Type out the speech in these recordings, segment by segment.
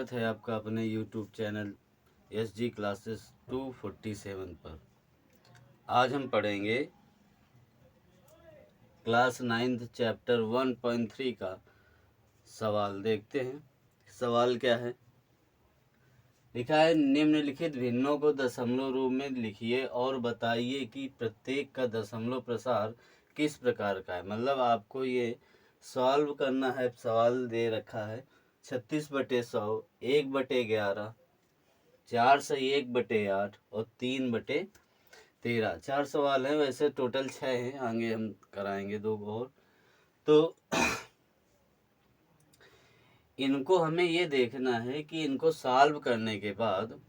स्वागत है आपका अपने YouTube चैनल SG क्लासेस 247 पर। आज हम पढ़ेंगे क्लास 9th चैप्टर 1.3 का सवाल। देखते हैं सवाल क्या है। लिखा है, निम्नलिखित भिन्नों को दशमलव रूप में लिखिए और बताइए कि प्रत्येक का दशमलव प्रसार किस प्रकार का है। मतलब आपको ये सॉल्व करना है। सवाल दे रखा है 36/100, 1/11, 4 से 1/8 और 3/13। 4 सवाल हैं, वैसे टोटल 6 हैं। आगे हम कराएंगे 2 और। तो इनको हमें ये देखना है कि इनको सॉल्व करने के बाद,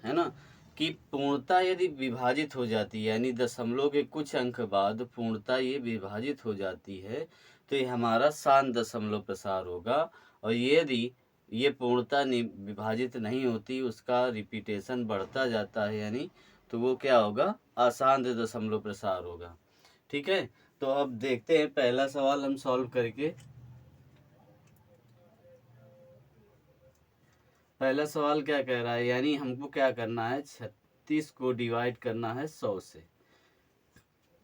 है ना, कि पूर्णता यदि विभाजित हो जाती है, यानी दशमलव के कुछ अंक बाद पूर्णता ये विभाजित हो जाती है, तो ये हमारा शांत दशमलव प्रसार होगा। और यदि ये पूर्णता विभाजित नहीं होती, उसका रिपीटेशन बढ़ता जाता है, यानी तो वो क्या होगा, अशांत दशमलव प्रसार होगा। ठीक है, तो अब देखते हैं पहला सवाल हम सॉल्व करके। पहला सवाल क्या कह रहा है, यानी हमको क्या करना है, 36 को डिवाइड करना है 100 से।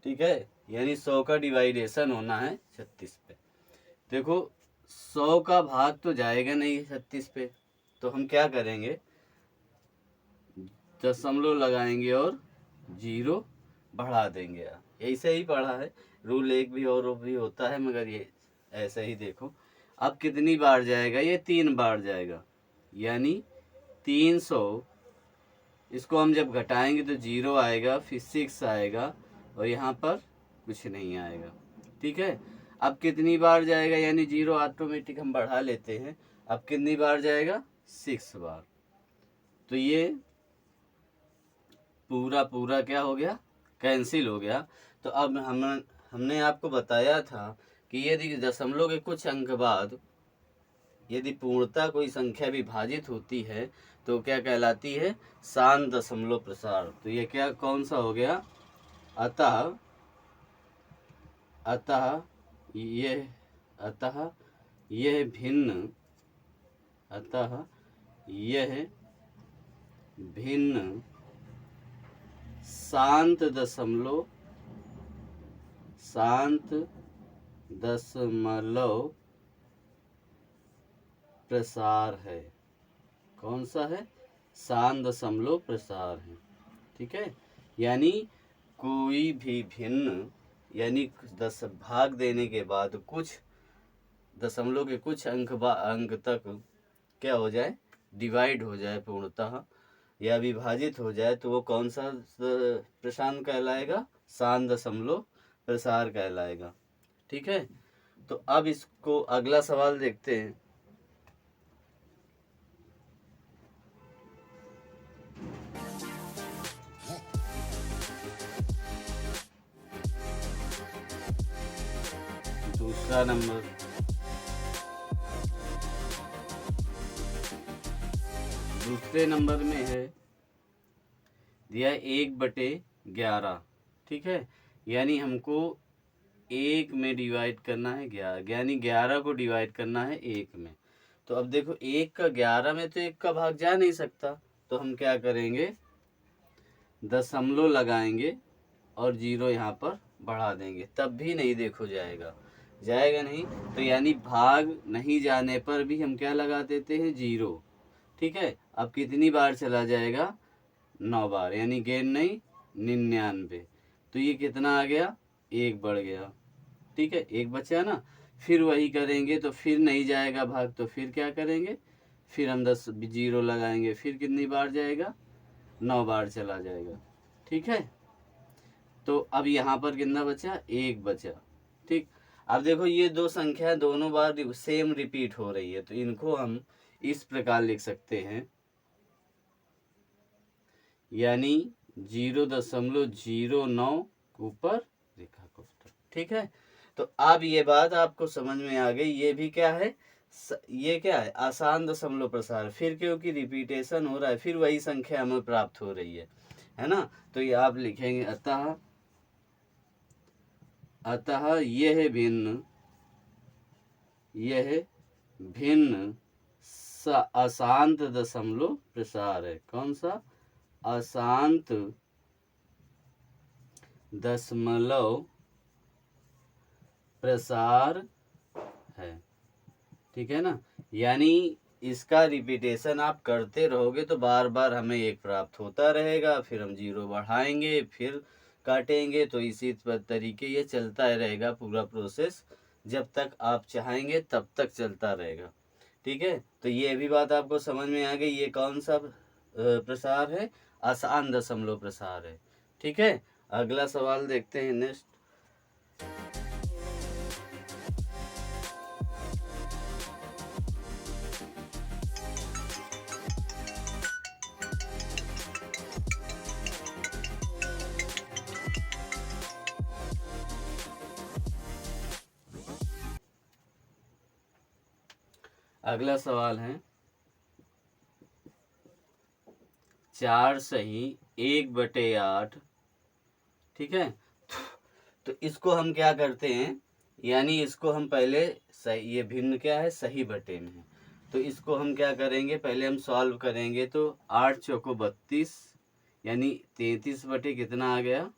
ठीक है, यानी 100 का डिवाइडेशन होना है 36 पे। देखो 100 का भाग तो जाएगा नहीं 36 पे, तो हम क्या करेंगे, दशमलव लगाएंगे और 0 बढ़ा देंगे। ऐसे ही पढ़ा है, रूल एक भी और भी होता है, मगर ये ऐसे ही देखो। अब कितनी बार जाएगा, ये 3 बार जाएगा, यानी 300। इसको हम जब घटाएंगे तो 0 आएगा, फिर 6 आएगा और यहाँ पर कुछ नहीं आएगा। ठीक है, अब कितनी बार जाएगा, यानी 0 ऑटोमेटिक हम बढ़ा लेते हैं। अब कितनी बार जाएगा, 6 बार। तो ये पूरा क्या हो गया, कैंसिल हो गया। तो अब हमने आपको बताया था कि यदि दशमलव के कुछ अंक बाद यदि पूर्णता कोई संख्या विभाजित होती है तो क्या कहलाती है, शांत दशमलव प्रसार। तो ये क्या, कौन सा हो गया, अतः अतः यह भिन्न शांत दशमलव प्रसार है। कौन सा है, शांत दशमलव प्रसार है। ठीक है, यानी कोई भी भिन्न, यानी 10 भाग देने के बाद कुछ दशमलव के कुछ अंक तक क्या हो जाए, डिवाइड हो जाए पूर्णतः, या विभाजित हो जाए, तो वो कौन सा प्रसार कहलाएगा, शांत दशमलव प्रसार कहलाएगा। ठीक है, तो अब इसको अगला सवाल देखते हैं। दूसरा नंबर, दूसरे नंबर में है दिया 1/11। ठीक है, यानी हमको 1 में डिवाइड करना है 11, यानी 11 को डिवाइड करना है 1 में। तो अब देखो 1 का 11 में तो 1 का भाग जा नहीं सकता, तो हम क्या करेंगे, दशमलव लगाएंगे और 0 यहाँ पर बढ़ा देंगे, तब भी नहीं देखो जाएगा नहीं। तो यानी भाग नहीं जाने पर भी हम क्या लगा देते हैं, 0। ठीक है, अब कितनी बार चला जाएगा, 9 बार, यानी गेन नहीं 99। तो ये कितना आ गया, 1 बढ़ गया। ठीक है, 1 बचा ना, फिर वही करेंगे तो फिर नहीं जाएगा भाग, तो फिर क्या करेंगे, फिर हम 0 लगाएंगे, फिर कितनी बार जाएगा, 9 बार चला जाएगा। ठीक है, तो अब यहाँ पर कितना बचा, 1 बचा। ठीक, अब देखो ये दो संख्या दोनों बार सेम रिपीट हो रही है, तो इनको हम इस प्रकार लिख सकते हैं, यानी 0.09 ऊपर रेखा कोष्ठक। ठीक है, तो अब ये बात आपको समझ में आ गई। ये भी क्या है, ये क्या है, आसान दशमलव प्रसार। फिर क्योंकि रिपीटेशन हो रहा है, फिर वही संख्या हमें प्राप्त हो रही है ना। तो ये आप लिखेंगे, अतः यह भिन्न अशांत दशमलव प्रसार है। कौन सा? अशांत दशमलव प्रसार है। ठीक है ना। यानी इसका रिपीटेशन आप करते रहोगे तो बार बार हमें एक प्राप्त होता रहेगा, फिर हम 0 बढ़ाएंगे, फिर काटेंगे, तो इसी तरीके ये चलता रहेगा पूरा प्रोसेस, जब तक आप चाहेंगे तब तक चलता रहेगा। ठीक है, तो ये भी बात आपको समझ में आ गई। ये कौन सा प्रसार है? आसान दशमलव प्रसार है। ठीक है, अगला सवाल देखते हैं नेक्स्ट। अगला सवाल है 4 सही 1/8। ठीक है, तो इसको हम क्या करते हैं, यानी इसको हम पहले सही, ये भिन्न क्या है? सही बटे में है, तो इसको हम क्या करेंगे, पहले हम सॉल्व करेंगे। तो 8 चौको 32, यानी 33 बटे कितना आ गया?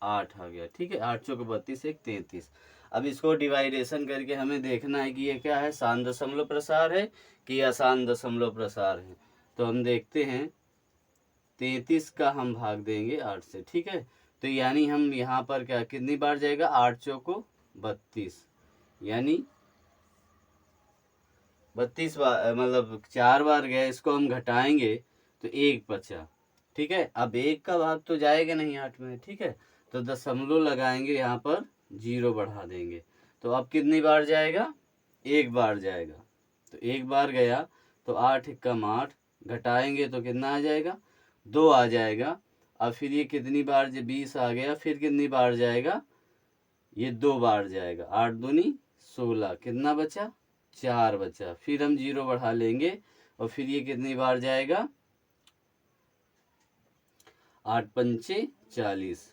8 आ गया। ठीक है, 8 चौको 32 एक 33। अब इसको डिवाइडेशन करके हमें देखना है कि ये क्या है, शांत दशमलव प्रसार है कि अशांत दशमलव प्रसार है। तो हम देखते हैं, 33 का हम भाग देंगे 8 से। ठीक है, तो यानी हम यहाँ पर क्या, कितनी बार जाएगा? 8 चौको 32, यानी 32 बार, मतलब 4 बार गया। इसको हम घटाएंगे तो 1 बचा। ठीक है, अब 1 का भाग तो जाएगा नहीं 8 में। ठीक है, तो दशमलव लगाएंगे, यहाँ पर 0 बढ़ा देंगे, तो अब कितनी बार जाएगा? 1 बार जाएगा। तो 1 बार गया, तो 8 एकम 8, घटाएंगे तो कितना आ जाएगा? 2 आ जाएगा। अब फिर ये कितनी बार, 20 आ गया, फिर कितनी बार जाएगा? ये 2 बार जाएगा। 8 दूनी 16, कितना बचा? 4 बचा। फिर हम 0 बढ़ा लेंगे, और फिर ये कितनी बार जाएगा? 8 पंचे 40।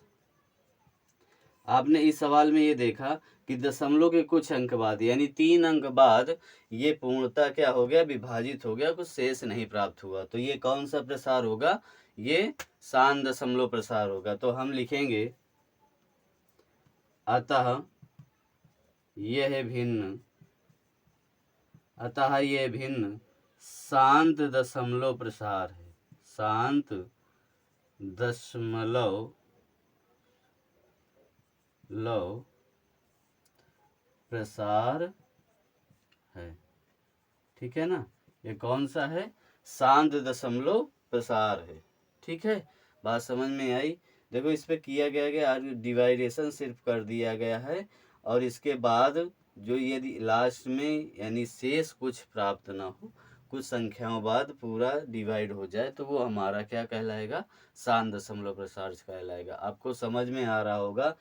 आपने इस सवाल में ये देखा कि दशमलव के कुछ अंक बाद, यानी 3 अंक बाद ये पूर्णतः क्या हो गया? विभाजित हो गया, कुछ शेष नहीं प्राप्त हुआ। तो ये कौन सा प्रसार होगा? ये शांत दशमलव प्रसार होगा। तो हम लिखेंगे, अतः यह भिन्न, अतः यह भिन्न शांत दशमलव प्रसार है। शांत दशमलव प्रसार है। ठीक है ना, ये कौन सा है? शांत दशमलव प्रसार है। ठीक है, बात समझ में आई। देखो, इस पे किया गया डिवाइडेशन सिर्फ कर दिया गया है, और इसके बाद जो यदि लास्ट में यानी शेष कुछ प्राप्त ना हो, कुछ संख्याओं बाद पूरा डिवाइड हो जाए, तो वो हमारा क्या कहलाएगा? शांत दशमलव प्रसार कहलाएगा। आपको समझ में आ रहा होगा,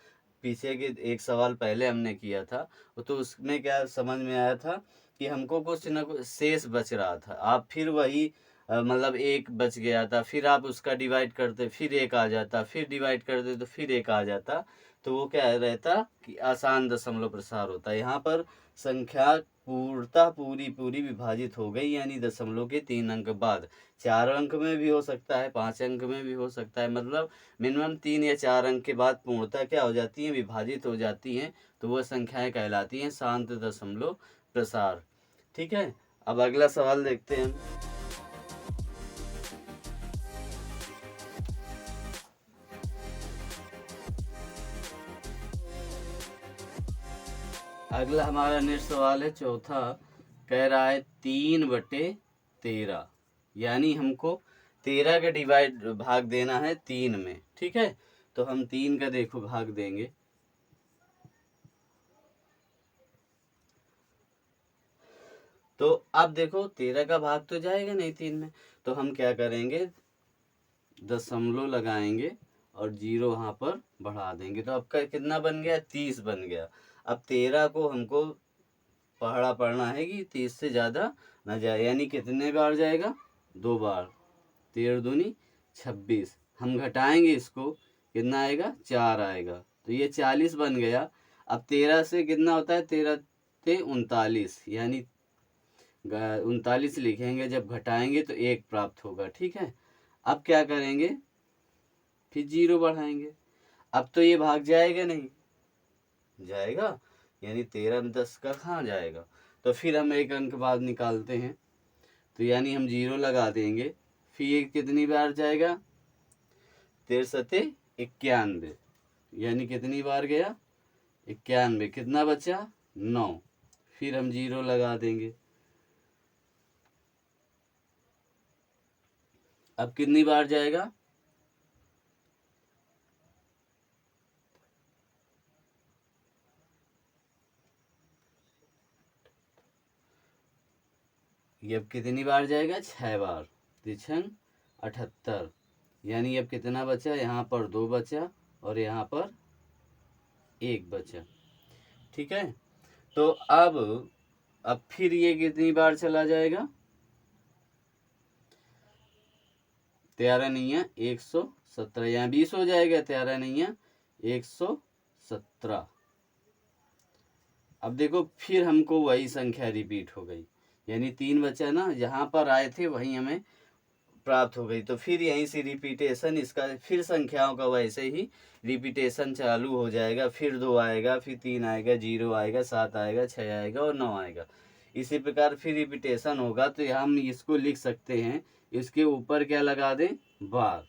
पीछे के एक सवाल पहले हमने किया था, तो उसमें क्या समझ में आया था कि हमको कुछ न कुछ शेष बच रहा था। आप फिर वही मतलब 1 बच गया था, फिर आप उसका डिवाइड करते, फिर 1 आ जाता, फिर डिवाइड करते तो फिर 1 आ जाता, तो वो क्या रहता कि आसान दशमलव प्रसार होता। यहाँ पर संख्या पूर्णतः पूरी विभाजित हो गई, यानी दशमलव के 3 अंक बाद। 4 अंक में भी हो सकता है, 5 अंक में भी हो सकता है, मतलब मिनिमम 3 या 4 अंक के बाद पूर्णतः क्या हो जाती हैं? विभाजित हो जाती हैं। तो वह संख्याएं कहलाती हैं शांत दशमलव प्रसार। ठीक है, अब अगला सवाल देखते हैं हम। अगला हमारा नेक्स्ट सवाल है चौथा, कह रहा है 3/13, यानी हमको 13 का डिवाइड भाग देना है 3 में। ठीक है, तो हम 3 का देखो भाग देंगे, तो अब देखो 13 का भाग तो जाएगा नहीं 3 में, तो हम क्या करेंगे, दशमलव लगाएंगे और 0 वहाँ पर बढ़ा देंगे, तो आपका कितना बन गया? 30 बन गया। अब 13 को हमको पढ़ना है कि 30 से ज़्यादा ना जाए, यानी कितने बार जाएगा? 2 बार। 13 दूनी 26, हम घटाएंगे इसको, कितना आएगा? 4 आएगा, तो ये 40 बन गया। अब 13 से कितना होता है? 13 से 39, यानी 39 लिखेंगे, जब घटाएंगे तो 1 प्राप्त होगा। ठीक है, अब क्या करेंगे, फिर 0 बढ़ाएंगे। अब तो ये भाग जाएगा नहीं, जाएगा, यानी 13 में 10 का कहाँ जाएगा। तो फिर हम एक अंक बाद निकालते हैं, तो यानी हम 0 लगा देंगे। फिर ये कितनी बार जाएगा, 13 सते 91, यानी कितनी बार गया, 91। कितना बचा, 9। फिर हम 0 लगा देंगे। अब कितनी बार जाएगा, ये अब कितनी बार जाएगा, 6 बार। 3 78, यानी अब कितना बचा, यहाँ पर 2 बचा और यहाँ पर 1 बचा। ठीक है, तो अब फिर ये कितनी बार चला जाएगा, 13 नहीं है 117, यहाँ 20 हो जाएगा, 13 नहीं है 117। अब देखो फिर हमको वही संख्या रिपीट हो गई, यानी 3 बचा ना, जहाँ पर आए थे वहीं हमें प्राप्त हो गई। तो फिर यहीं से रिपीटेशन इसका, फिर संख्याओं का वैसे ही रिपीटेशन चालू हो जाएगा। फिर 2 आएगा, फिर 3 आएगा, 0 आएगा, 7 आएगा, 6 आएगा और 9 आएगा। इसी प्रकार फिर रिपीटेशन होगा। तो हम इसको लिख सकते हैं, इसके ऊपर क्या लगा दें, बार।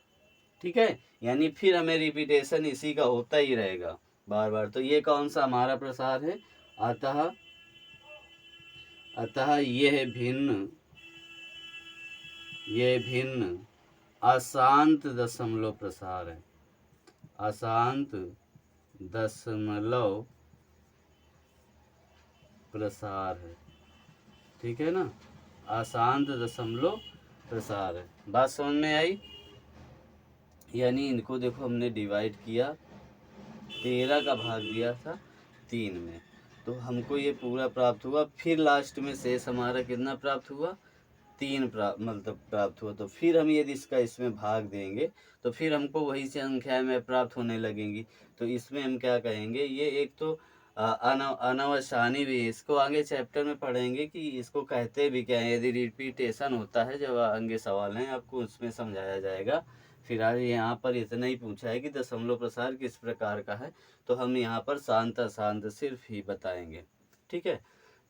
ठीक है, यानी फिर हमें रिपीटेशन इसी का होता ही रहेगा बार बार। तो ये कौन सा हमारा प्रसार है, अतः ये भिन्न अशांत दशमलव प्रसार है, अशांत दशमलव प्रसार है। ठीक है ना, अशांत दशमलव प्रसार है। बात समझ में आई, यानी इनको देखो हमने डिवाइड किया, 13 का भाग दिया था 3 में, तो हमको ये पूरा प्राप्त हुआ। फिर लास्ट में शेष हमारा कितना प्राप्त हुआ, 3 प्राप्त हुआ। तो फिर हम यदि इसका इसमें भाग देंगे तो फिर हमको वही संख्या में प्राप्त होने लगेंगी। तो इसमें हम क्या कहेंगे, ये एक तो अनावसानी भी, इसको आगे चैप्टर में पढ़ेंगे कि इसको कहते भी क्या है। यदि रिपीटेशन होता है, जब आगे सवाल हैं आपको उसमें समझाया जाएगा। फिर आज यहाँ पर इतना ही पूछा है कि दशमलव प्रसार किस प्रकार का है, तो हम यहाँ पर शांत अशांत सिर्फ ही बताएंगे। ठीक है,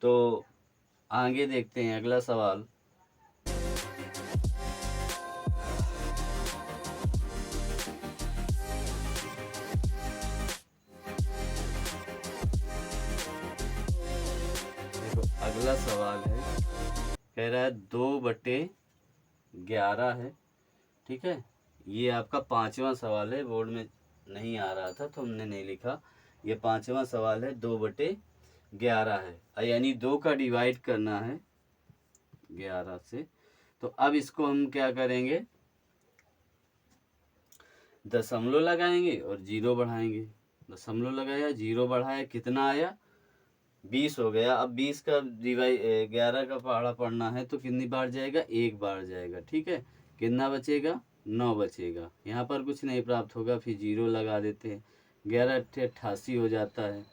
तो आगे देखते हैं अगला सवाल। अगला सवाल है, कह रहा है 2/11 है। ठीक है, ये आपका 5वां सवाल है, बोर्ड में नहीं आ रहा था तो हमने नहीं लिखा। ये 5वां सवाल है, 2/11 है, यानी 2 का डिवाइड करना है 11 से। तो अब इसको हम क्या करेंगे, दशमलव लगाएंगे और 0 बढ़ाएंगे। दशमलव लगाया, 0 बढ़ाया, कितना आया, 20 हो गया। अब 20 का डिवाइड 11 का पहाड़ा पढ़ना है तो कितनी बार जाएगा, 1 बार जाएगा। ठीक है, कितना बचेगा, 9 बचेगा। यहाँ पर कुछ नहीं प्राप्त होगा, फिर 0 लगा देते हैं, 11 88 हो जाता है।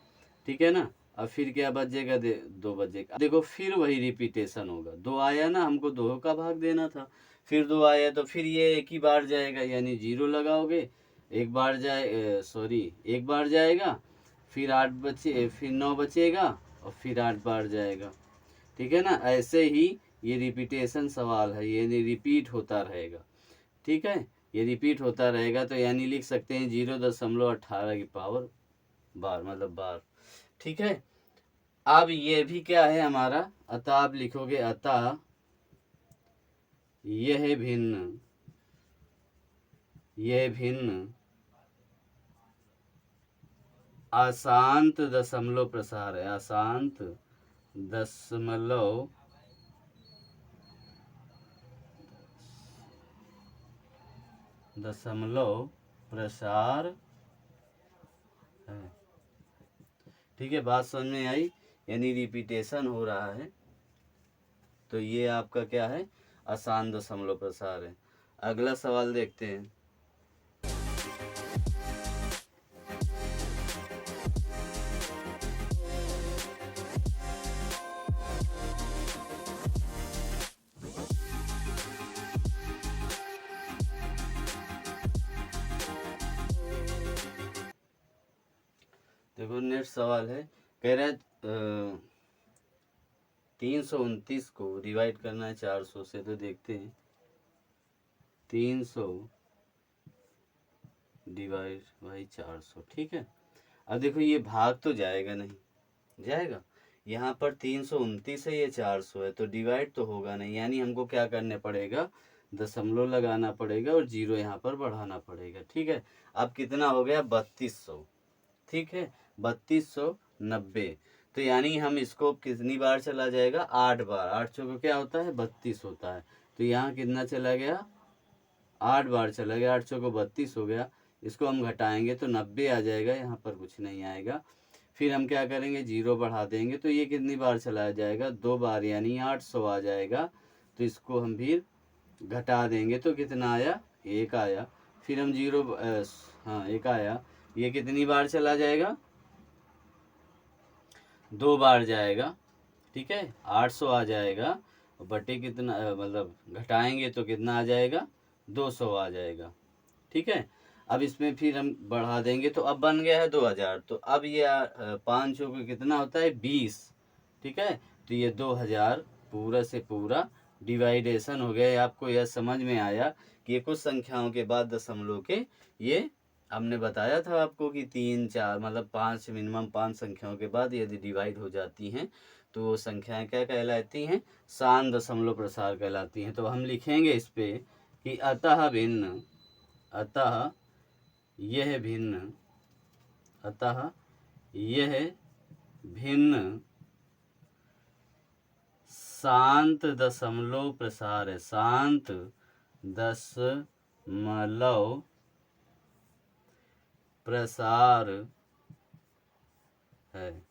ठीक है ना, अब फिर क्या बचेगा, 2 बचेगा। देखो फिर वही रिपीटेशन होगा, 2 आया ना, हमको 2 का भाग देना था, फिर 2 आया तो फिर ये 1 ही बार जाएगा, यानी 0 लगाओगे, 1 बार एक बार जाएगा, फिर 8 बचे, फिर 9 बचेगा और फिर 8 बार जाएगा। ठीक है ना, ऐसे ही ये रिपीटेशन सवाल है, यानी रिपीट होता रहेगा। ठीक है, ये रिपीट होता रहेगा। तो यानी लिख सकते हैं 0.18 की पावर बार, मतलब बार। ठीक है, अब ये भी क्या है हमारा, अतः आप लिखोगे, अतः यह भिन्न अशांत दशमलव प्रसार है, अशांत दशमलव प्रसार है। ठीक है, बात समझ में आई, यानी रिपीटेशन हो रहा है, तो ये आपका क्या है, अशांत दशमलव प्रसार है। अगला सवाल देखते हैं। देखो नेक्स्ट सवाल है, कह रहा है 329 को डिवाइड करना है 400 से। तो देखते हैं 300 डिवाइड बाई 400, ठीक है। अब देखो ये भाग तो जाएगा नहीं, जाएगा, यहाँ पर 329 है, ये 400 है, तो डिवाइड तो होगा नहीं, यानी हमको क्या करने पड़ेगा, दशमलव लगाना पड़ेगा और जीरो यहाँ पर बढ़ाना पड़ेगा, ठीक है। अब कितना हो गया, 3200, ठीक है, 3290। तो यानी हम इसको कितनी बार चला जाएगा, 8 बार। 8 चौको क्या होता है, 32 होता है। तो यहाँ कितना चला गया, 8 बार चला गया, 8 चौको 32 हो गया। इसको हम घटाएंगे तो 90 आ जाएगा, यहाँ पर कुछ नहीं आएगा। फिर हम क्या करेंगे, जीरो बढ़ा देंगे तो ये कितनी बार चलाया जाएगा, 2 बार, यानी 800 आ जाएगा। तो इसको हम फिर घटा देंगे तो कितना आया, 1 आया। फिर हम जीरो, हाँ 1 आया। ये कितनी बार चला जाएगा, 2 बार जाएगा, ठीक है, 800 आ जाएगा। बटे कितना, मतलब घटाएंगे तो कितना आ जाएगा, 200 आ जाएगा, ठीक है। अब इसमें फिर हम बढ़ा देंगे तो अब बन गया है 2000। तो अब ये 500 को कितना होता है, 20, ठीक है। तो ये 2000 पूरा से पूरा डिवाइडेशन हो गया। ये आपको यह समझ में आया कि ये कुछ संख्याओं के बाद दशमलव के, ये हमने बताया था आपको कि 3 4 मतलब 5, मिनिमम 5 संख्याओं के बाद यदि डिवाइड हो जाती हैं तो वो संख्याएं क्या कहलाती हैं, शांत दशमलव प्रसार कहलाती हैं। तो हम लिखेंगे इस पे कि अतः भिन्न, अतः यह भिन्न, अतः यह भिन्न शांत दशमलव प्रसार है, शांत दशमलव प्रसार है,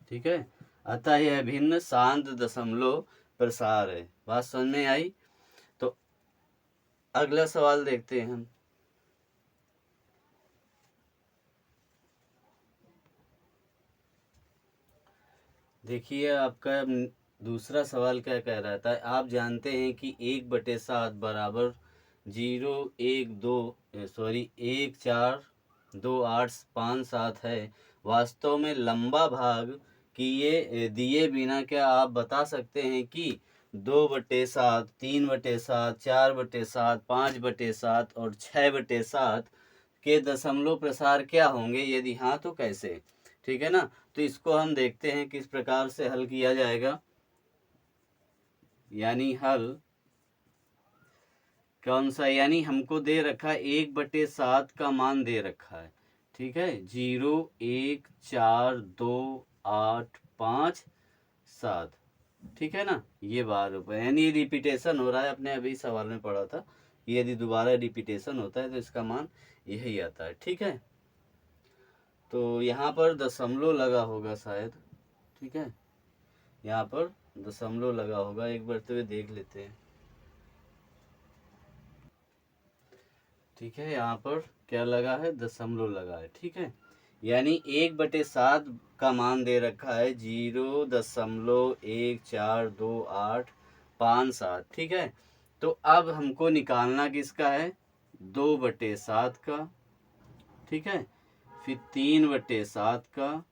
ठीक है। अतः यह भिन्न शांत दशमलव प्रसार है। बात समझ में आई। तो अगला सवाल देखते हैं हम। देखिए आपका दूसरा सवाल क्या कह रहा था, आप जानते हैं कि 1/7 बराबर 1 4 2 8 5 7 है। वास्तव में लंबा भाग कि ये दिए बिना क्या आप बता सकते हैं कि 2/7, 3/7, 4/7, 5/7 और 6/7 के दशमलव प्रसार क्या होंगे, यदि हाँ तो कैसे, ठीक है ना। तो इसको हम देखते हैं किस प्रकार से हल किया जाएगा। यानी हल कौन सा, यानी हमको दे रखा है 1/7 का मान दे रखा है, ठीक है, 0 1 4 2 8 5 7, ठीक है ना। ये 12 यानी रिपीटेशन हो रहा है, अपने अभी सवाल में पढ़ा था कि यदि दोबारा रिपीटेशन होता है तो इसका मान यही आता है, ठीक है। तो यहाँ पर दशमलव लगा होगा शायद, ठीक है, यहाँ पर दशमलव लगा होगा, एक बार तो देख लेते हैं, ठीक है। यहाँ पर क्या लगा है, दशमलव लगा है, ठीक है। यानी 1/7 का मान दे रखा है 0.142857, ठीक है। तो अब हमको निकालना किसका है, 2/7 का, ठीक है, फिर 3/7 का,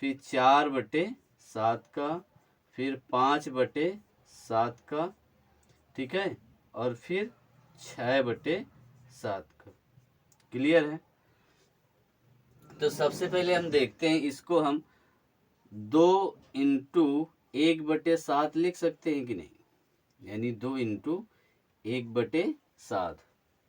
फिर 4/7 का, फिर 5/7 का, ठीक है, और फिर 6/7 का। क्लियर है। तो सबसे पहले हम देखते हैं, इसको हम 2 इंटू 1/7 लिख सकते हैं कि नहीं, यानी 2 इंटू 1/7,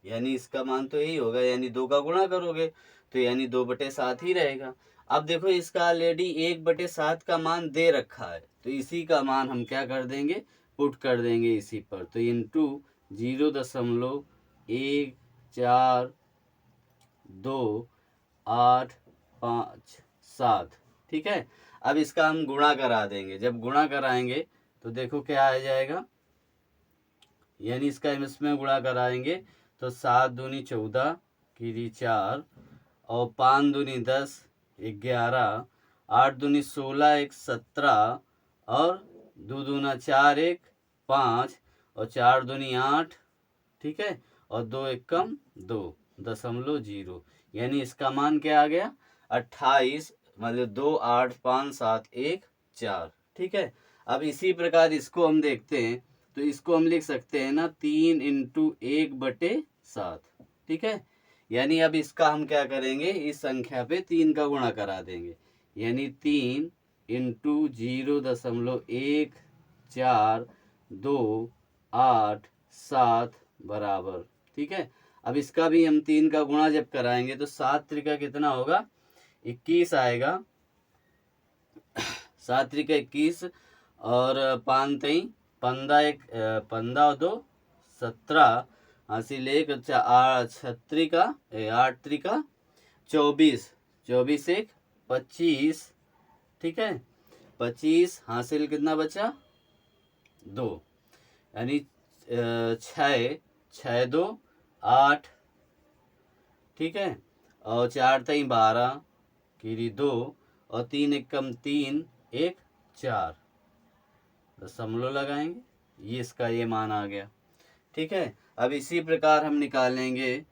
यानी इसका मान तो यही होगा, यानी 2 का गुणा करोगे तो यानी 2/7 ही रहेगा। अब देखो इसका ऑलरेडी 1/7 का मान दे रखा है, तो इसी का मान हम क्या कर देंगे, पुट कर देंगे इसी पर। तो इंटू 0.142857, ठीक है। अब इसका हम गुणा करा देंगे, जब गुणा कराएंगे तो देखो क्या आ जाएगा, यानी इसका इसमें गुणा कराएंगे तो 7 दूनी 14 की 4 और 5 दूनी 10 11, 8 दूनी 16 1 17 और 2 दूना 4 1 5 और 4 दूनी 8, ठीक है, और 2 1 कम 2 दशमलव 0, यानी इसका मान क्या आ गया, 28 मतलब 2 8 5 7 1 4। ठीक है, अब इसी प्रकार इसको हम देखते हैं तो इसको हम लिख सकते हैं ना 3 इंटू 1/7। ठीक है, यानी अब इसका हम क्या करेंगे, इस संख्या पे 3 का गुणा करा देंगे, यानी 3 इंटू 0.14287 बराबर। ठीक है, अब इसका भी हम 3 का गुणा जब कराएंगे तो 7 त्रिका कितना होगा, 21 आएगा। 7 त्रिका 21 और 5 तई 15, 15 और 2 17 हासिल 1, अच्छा 8 त्रिका 8 त्रिका 24, 24 1 25। ठीक है, 25 हासिल कितना बचा 2, यानी 6 6 2 8। ठीक है, और 4 तई 12 गिरी 2 और 3 एकम 3 1 4 दशमलव लगाएंगे, ये इसका ये मान आ गया। ठीक है, अब इसी प्रकार हम निकालेंगे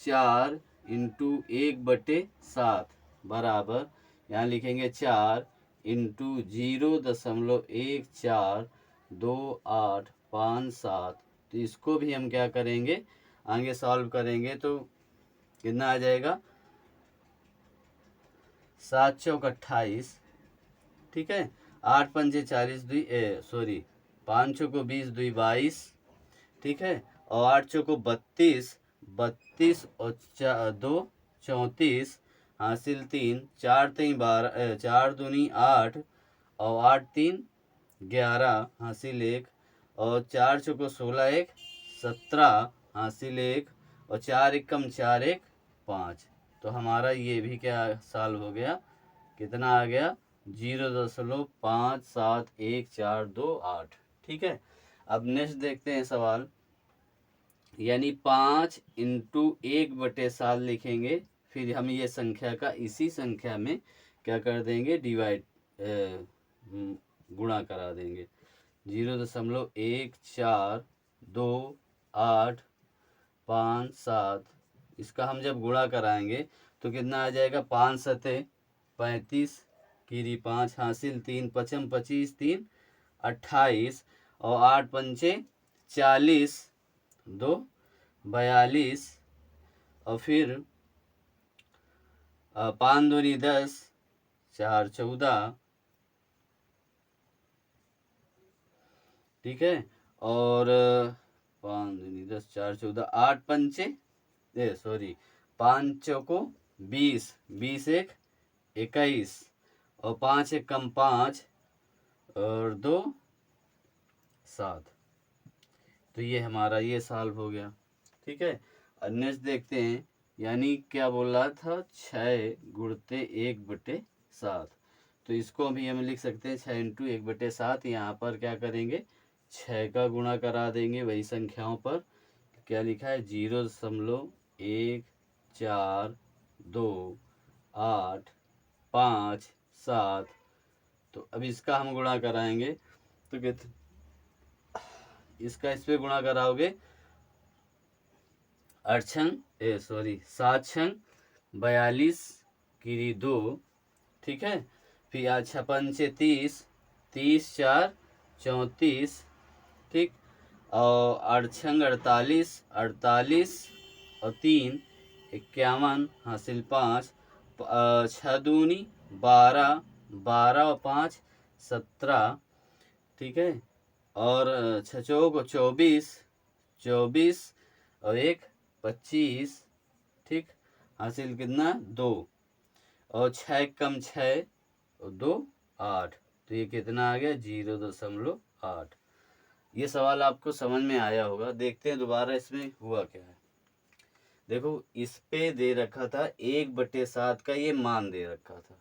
4 इंटू 1/7 बराबर, यहाँ लिखेंगे 4 इंटू 0.142857। तो इसको भी हम क्या करेंगे, आगे सॉल्व करेंगे तो कितना आ जाएगा, 7 चौक 28। ठीक है, 8 पंजे 40 दुई 5 चौको 20 दुई 22। ठीक है, और 8 चौको 32 32 और 2 34 हासिल 3, 4 तीन 12, 4 दूनी 8 और 8 3 11 हासिल 1 और 4 चौको 16 1 17 हासिल 1 और 4 एकम 4 1 5। तो हमारा ये भी क्या सॉल्व हो गया, कितना आ गया 0.571428। ठीक है, अब नेक्स्ट देखते हैं सवाल, यानी 5 इंटू 1/7 लिखेंगे, फिर हम ये संख्या का इसी संख्या में क्या कर देंगे, डिवाइड गुणा करा देंगे। 0.142857, इसका हम जब गुणा कराएंगे तो कितना आ जाएगा, 5 सते 35 गिरी 5 हासिल 3 पचम 25 3 28 और 8 पंचे 40 2 42 और फिर 5 दूनी 10 4 14। ठीक है, और 5 दूनी 10 4 14 8 पंचे 5 चौको 20 20 1 21 और 5 एक कम 5 और 2 7। तो ये हमारा ये सॉल्व हो गया। ठीक है, नेक्स्ट देखते हैं, यानी क्या बोल रहा था, 6 गुणते 1/7। तो इसको भी हम लिख सकते हैं 6 इंटू 1/7। यहाँ पर क्या करेंगे, 6 का गुणा करा देंगे वही संख्याओं पर, क्या लिखा है 0.142857। तो अब इसका हम गुणा कराएंगे तो कितना, इसका इस पे गुणा कराओगे 7 छंग 42 गिरी 2। ठीक है, फिर 6 पंचे 30 30 4 34। ठीक, और 8 छंग 48 48 और 3 51 हासिल 5 6 दूनी 12 12 और 5 17। ठीक है, और 6 चौक 24 24 और 1 25। ठीक, हासिल कितना 2 और 6 कम 6 और 2 8। तो ये कितना आ गया 0.8। ये सवाल आपको समझ में आया होगा। देखते हैं दोबारा इसमें हुआ क्या है। देखो, इस पे दे रखा था 1/7 का ये मान दे रखा था।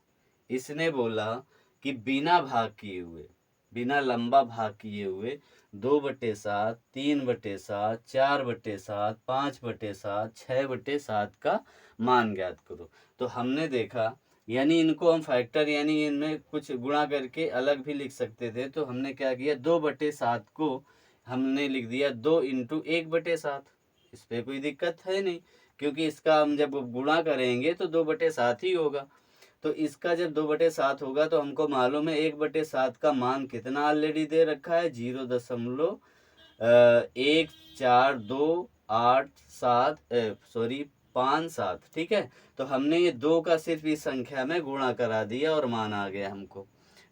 इसने बोला कि बिना भाग किए हुए, बिना लंबा भाग किए हुए 2/7 3/7 4/7 5/7 6/7 का मान ज्ञात करो। तो हमने देखा, यानी इनको हम फैक्टर यानी इनमें कुछ गुणा करके अलग भी लिख सकते थे। तो हमने क्या किया, 2/7 को हमने लिख दिया 2 इंटू 1/7। इस पर कोई दिक्कत है नहीं, क्योंकि इसका हम जब गुणा करेंगे तो 2/7 ही होगा। तो इसका जब 2/7 होगा तो हमको मालूम है 1/7 का मान कितना ऑलरेडी दे रखा है, 0.1428 ठीक है। तो हमने ये 2 का सिर्फ इस संख्या में गुणा करा दिया और मान आ गया हमको,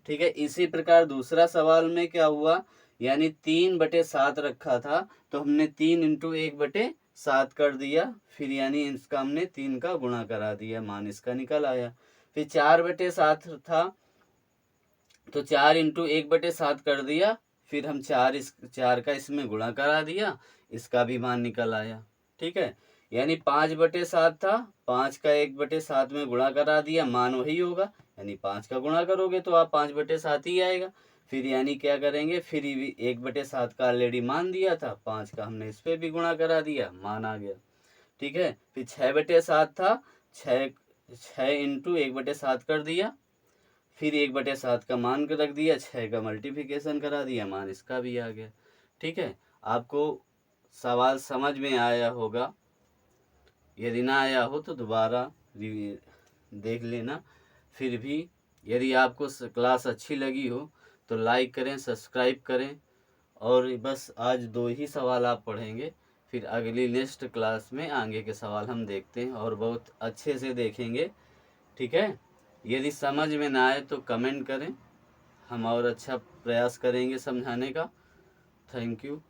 ठीक है। इसी प्रकार दूसरा सवाल में क्या हुआ, यानी 3/7 रखा था तो हमने 3 इंटू 1/7 कर दिया, फिर यानी इसका हमने 3 का गुणा करा दिया, मान इसका निकल आया। फिर 4/7 था तो 4 इंटू 1/7 कर दिया, फिर हम 4 का इसमें गुणा करा दिया, इसका भी मान निकल आया, ठीक है। यानी 5/7 था, 5 का 1/7 में गुणा करा दिया, मान वही होगा, यानी 5 का गुणा करोगे तो आप 5/7 ही आएगा। फिर यानी क्या करेंगे, फिर 1/7 का ऑलरेडी मान दिया था, 5 का हमने इस पर भी गुणा करा दिया, मान आ गया, ठीक है। फिर 6/7 था, 6 इंटू 1/7 कर दिया, फिर 1/7 का मान के रख दिया, 6 का मल्टीप्लिकेशन करा दिया, मान इसका भी आ गया, ठीक है। आपको सवाल समझ में आया होगा, यदि ना आया हो तो दोबारा देख लेना। फिर भी यदि आपको क्लास अच्छी लगी हो तो लाइक करें, सब्सक्राइब करें। और बस आज 2 ही सवाल आप पढ़ेंगे, फिर अगली नेक्स्ट क्लास में आगे के सवाल हम देखते हैं और बहुत अच्छे से देखेंगे, ठीक है। यदि समझ में ना आए तो कमेंट करें, हम और अच्छा प्रयास करेंगे समझाने का। Thank you.